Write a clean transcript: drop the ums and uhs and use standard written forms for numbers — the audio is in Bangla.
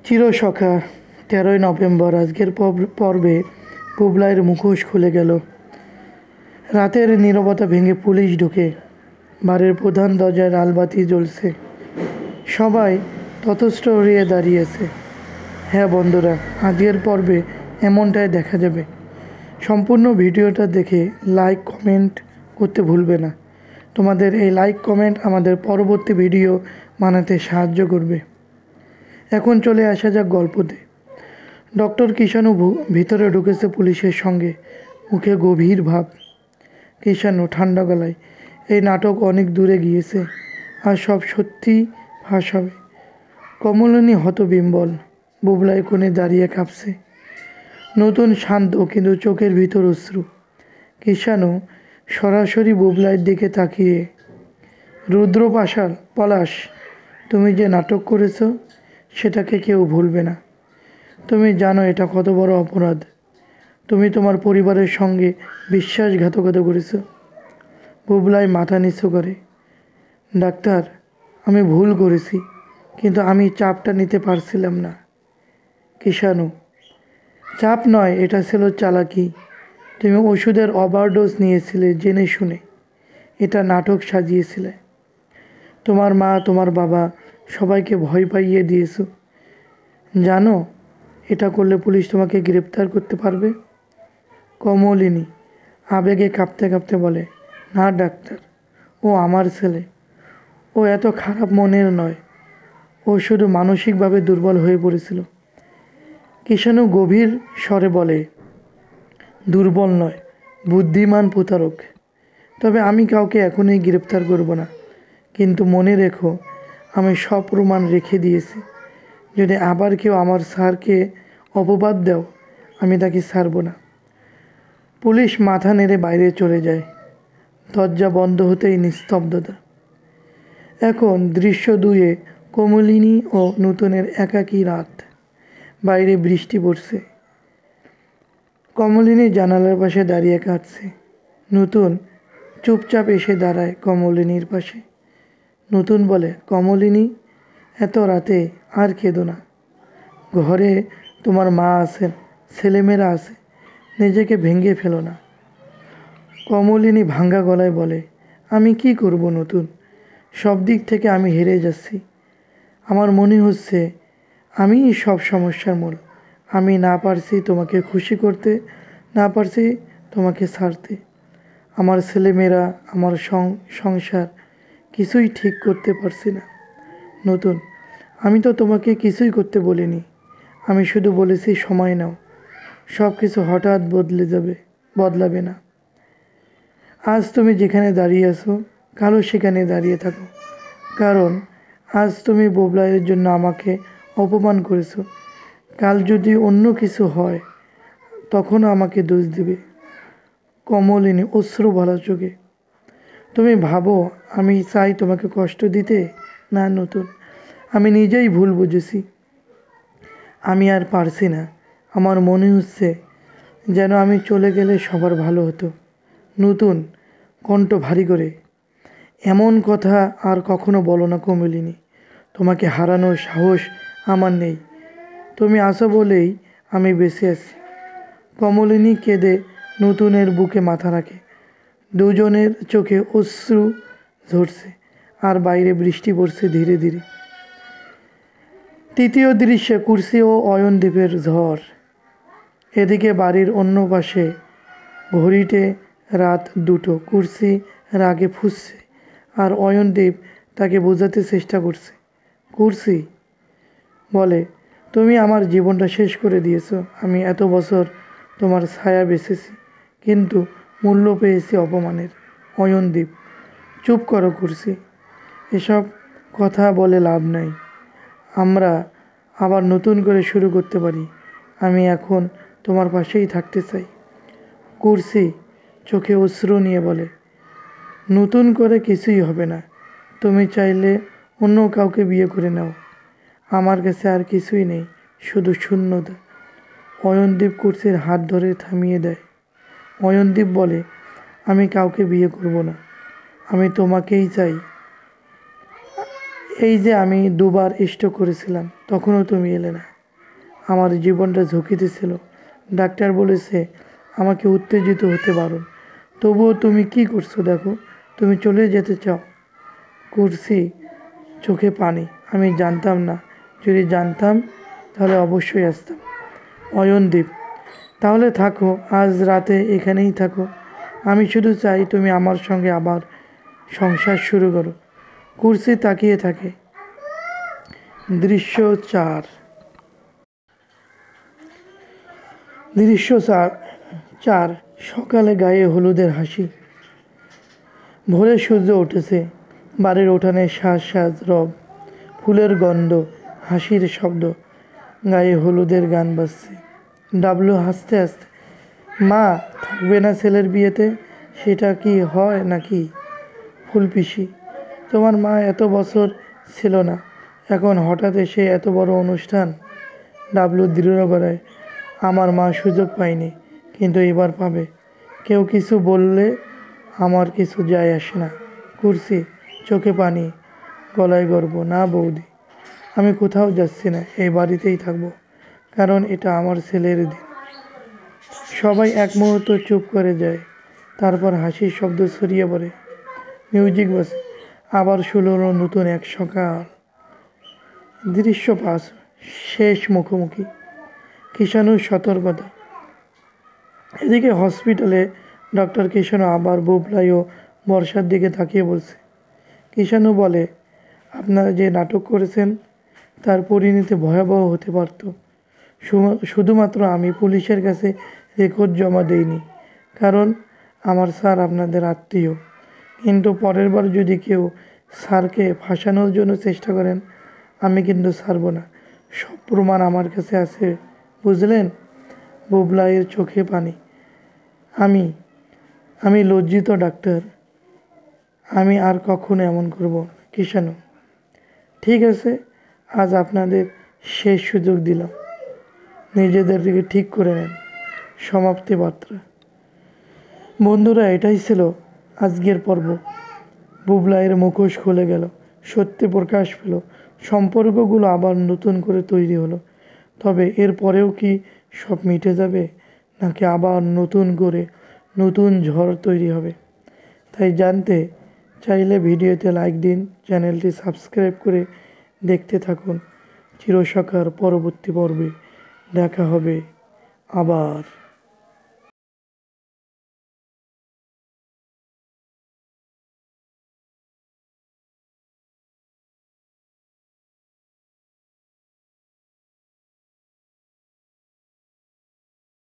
চিরসখা ১৩ই নভেম্বর। আজকের পর্বে বুবলাইয়ের মুখোশ খুলে গেল। রাতের নীরবতা ভেঙে পুলিশ ঢুকে। বাড়ির প্রধান দরজায় লালবাতি জ্বলছে। সবাই ততস্থ হয়ে দাঁড়িয়েছে। হ্যাঁ বন্ধুরা, আজকের পর্বে এমনটাই দেখা যাবে। সম্পূর্ণ ভিডিওটা দেখে লাইক কমেন্ট করতে ভুলবে না। তোমাদের এই লাইক কমেন্ট আমাদের পরবর্তী ভিডিও বানাতে সাহায্য করবে। এখন চলে আসা যাক গল্পতে। ডক্টর কিষাণু ভিতরে ঢুকেছে পুলিশের সঙ্গে, মুখে গভীর ভাব। কিষাণু ঠান্ডা গলায়, এই নাটক অনেক দূরে গিয়েছে, আর সব সত্যি ফাঁস হবে। কমলিনী হতবিম্বল, বুবলাই কোণে দাঁড়িয়ে কাঁপছে। নতুন শান্ত, কিন্তু চোখের ভিতর অশ্রু। কিষাণু সরাসরি বুবলাইয়ের দিকে তাকিয়ে, রুদ্র পলাশ, তুমি যে নাটক করেছো সেটাকে কেউ ভুলবে না। তুমি জানো এটা কত বড় অপরাধ। তুমি তোমার পরিবারের সঙ্গে বিশ্বাসঘাতকতা করেছো। বুবলাই মাথা নিচু করে, ডাক্তার, আমি ভুল করেছি, কিন্তু আমি চাপটা নিতে পারছিলাম না। কিষাণু, চাপ নয়, এটা ছিল চালাকি। তুমি ওষুধের ওভারডোজ নিয়েছিলে জেনে শুনে। এটা নাটক সাজিয়েছিলে। তোমার মা, তোমার বাবা, সবাইকে ভয় পাইয়ে দিয়েছো। জানো এটা করলে পুলিশ তোমাকে গ্রেপ্তার করতে পারবে। কমলিনী আবেগে কাঁপতে কাঁপতে বলে, না ডাক্তার, ও আমার ছেলে। ও এত খারাপ মনের নয়, ও শুধু মানসিকভাবে দুর্বল হয়ে পড়েছিল। কিষাণু গভীর স্বরে বলে, দুর্বল নয়, বুদ্ধিমান প্রতারক। তবে আমি কাউকে এখনই গ্রেপ্তার করব না, কিন্তু মনে রেখো, আমি সব প্রমাণ রেখে দিয়েছি। যদি আবার কেউ আমার স্যারকে অপবাদ দাও, আমি তাকে ছাড়ব না। পুলিশ মাথা নেড়ে বাইরে চলে যায়। দরজা বন্ধ হতেই নিস্তব্ধতা। এখন দৃশ্য 2-এ কমলিনী ও নূতনের একাকী রাত। বাইরে বৃষ্টি পড়ছে। কমলিনী জানালার পাশে দাঁড়িয়ে কাঁদছে। নূতন চুপচাপ এসে দাঁড়ায় কমলিনীর পাশে। নূতন বলে, কমলিনী, এত রাতে আর কেঁদো না। ঘরে তোমার মা আছেন, ছেলেমেয়েরা আছে, নিজেকে ভেঙে ফেলো না। কমলিনী ভাঙ্গা গলায় বলে, আমি কি করব নতুন? সব দিক থেকে আমি হেরে যাচ্ছি। আমার মনে হচ্ছে আমিই সব সমস্যার মূল। আমি না পারছি তোমাকে খুশি করতে, না পারছি তোমাকে ছাড়তে। আমার ছেলেমেয়েরা, আমার সংসার, কিছুই ঠিক করতে পারছি না। নতুন, আমি তো তোমাকে কিছুই করতে বলিনি। আমি শুধু বলেছি সময় নাও, সব কিছু হঠাৎ বদলাবে না। আজ তুমি যেখানে দাঁড়িয়ে আছো, কালও সেখানে দাঁড়িয়ে থাকো। কারণ আজ তুমি বুবলাইয়ের জন্য আমাকে অপমান করেছো। কাল যদি অন্য কিছু হয়, তখনও আমাকে দোষ দিবে। কমলিনী অশ্রু ভরা চোখে, তুমি ভাবো আমি চাই তোমাকে কষ্ট দিতে? না নতুন, আমি নিজেই ভুল বুঝেছি। আমি আর পারছি না। আমার মনে হচ্ছে যেন আমি চলে গেলে সবার ভালো হতো। নতুন কণ্ঠ ভারী করে, এমন কথা আর কখনো বলো না কমলিনী। তোমাকে হারানোর সাহস আমার নেই। তুমি আছো বলেই আমি বেঁচে আছি। কমলিনী কেঁদে নতুনের বুকে মাথা রাখে। দুজনের চোখে অশ্রু ঝরছে, আর বাইরে বৃষ্টি পড়ছে ধীরে ধীরে। তৃতীয় দৃশ্যে কুর্সি ও অয়নদীপের ঝড়। এদিকে বাড়ির অন্য পাশে ঘড়িতে রাত 2টো। কুর্সি রাগে ফুঁসছে, আর অয়নদীপ তাকে বোঝাতে চেষ্টা করছে। কুর্সি বলে, তুমি আমার জীবনটা শেষ করে দিয়েছো। আমি এত বছর তোমার ছায়া বেঁচেছি, কিন্তু মূল্য পেয়েছি অপমানের। অয়নদীপ, চুপ করো কুর্সি, এসব কথা বলে লাভ নাই। আমরা আবার নতুন করে শুরু করতে পারি। আমি এখন তোমার পাশেই থাকতে চাই। কুর্সি চোখে অশ্রু নিয়ে বলে, নতুন করে কিছুই হবে না। তুমি চাইলে অন্য কাউকে বিয়ে করে নাও। আমার কাছে আর কিছুই নেই, শুধু শূন্যতা। অয়নদীপ কুর্সির হাত ধরে থামিয়ে দেয়। অয়নদীপ বলে, আমি কাউকে বিয়ে করব না, আমি তোমাকেই চাই। এই যে আমি দুবার স্ট্রোক করেছিলাম, তখনও তুমি এলে না। আমার জীবনটা ঝুঁকিতে ছিল। ডাক্তার বলেছে আমাকে উত্তেজিত হতে বারণ, তবুও তুমি কি করছো দেখো। তুমি চলে যেতে চাও। করছি, চোখে পানি। আমি জানতাম না, যদি জানতাম তাহলে অবশ্যই আসতাম। অয়নদীপ, তাহলে থাকো, আজ রাতে এখানেই থাকো। আমি শুধু চাই তুমি আমার সঙ্গে আবার সংসার শুরু করো। কুর্সি তাকিয়ে থাকে। দৃশ্য 4। দৃশ্য 4। সকালে গায়ে হলুদের হাসি। ভোরে সূর্য উঠেছে। বাড়ির উঠানে সাজ সাজ রব, ফুলের গন্ধ, হাসির শব্দ, গায়ে হলুদের গান বাজছে। ডাবলু হাসতে হাসতে, মা থাকবে না ছেলের বিয়েতে? সেটা কি হয় নাকি? ফুলপিসি, তোমার মা এত বছর ছিল না, এখন হঠাৎ এসে এত বড় অনুষ্ঠান? ডাবলু দৃঢ় গলায়, আমার মা সুযোগ পায়নি, কিন্তু এবার পাবে। কেউ কিছু বললে আমার কিছু যায় আসে না। কুর্সি, চোখে পানি, গলায় গর্ব। না বৌদি, আমি কোথাও যাচ্ছি না, এই বাড়িতেই থাকবো, কারণ এটা আমার ছেলের দিন। সবাই এক মুহূর্ত চুপ করে যায়, তারপর হাসির শব্দ ছড়িয়ে পড়ে। মিউজিক বাজে। আবার শুরু হলো নতুন এক সকাল। দৃশ্য 5। শেষ মুখোমুখি। কিষাণুর সতর্কতা। এদিকে হসপিটালে ডক্টর কিষাণু আবার বুবলাই ও বর্ষার দিকে তাকিয়ে বলছে। কিষাণু বলে, আপনারা যে নাটক করেছেন তার পরিণতি ভয়াবহ হতে পারত। শুধুমাত্র আমি পুলিশের কাছে রেকর্ড জমা দেইনি, কারণ আমার স্যার আপনাদের আত্মীয়। কিন্তু পরের বার যদি কেউ স্যারকে ফাঁসানোর জন্য চেষ্টা করেন, আমি কিন্তু ছাড়ব না। সব প্রমাণ আমার কাছে আছে, বুঝলেন? বুবলাইয়ের চোখে পানি। আমি আমি লজ্জিত ডাক্তার, আমি আর কখনো এমন করব না। কিষাণু, ঠিক আছে, আজ আপনাদের শেষ সুযোগ দিলাম, নিজেদেরকে ঠিক করে নেন। সমাপ্তি বার্তা। বন্ধুরা, এটাই ছিল আজকের পর্ব। বুবলাইয়ের মুখোশ খুলে গেল, সত্যি প্রকাশ পেল, সম্পর্কগুলো আবার নতুন করে তৈরি হলো। তবে এর পরেও কি সব মিটে যাবে, নাকি আবার নতুন করে নতুন ঝড় তৈরি হবে? তাই জানতে চাইলে ভিডিওতে লাইক দিন, চ্যানেলটি সাবস্ক্রাইব করে দেখতে থাকুন চিরসখার পরবর্তী পর্বে। দেখা হবে আবার।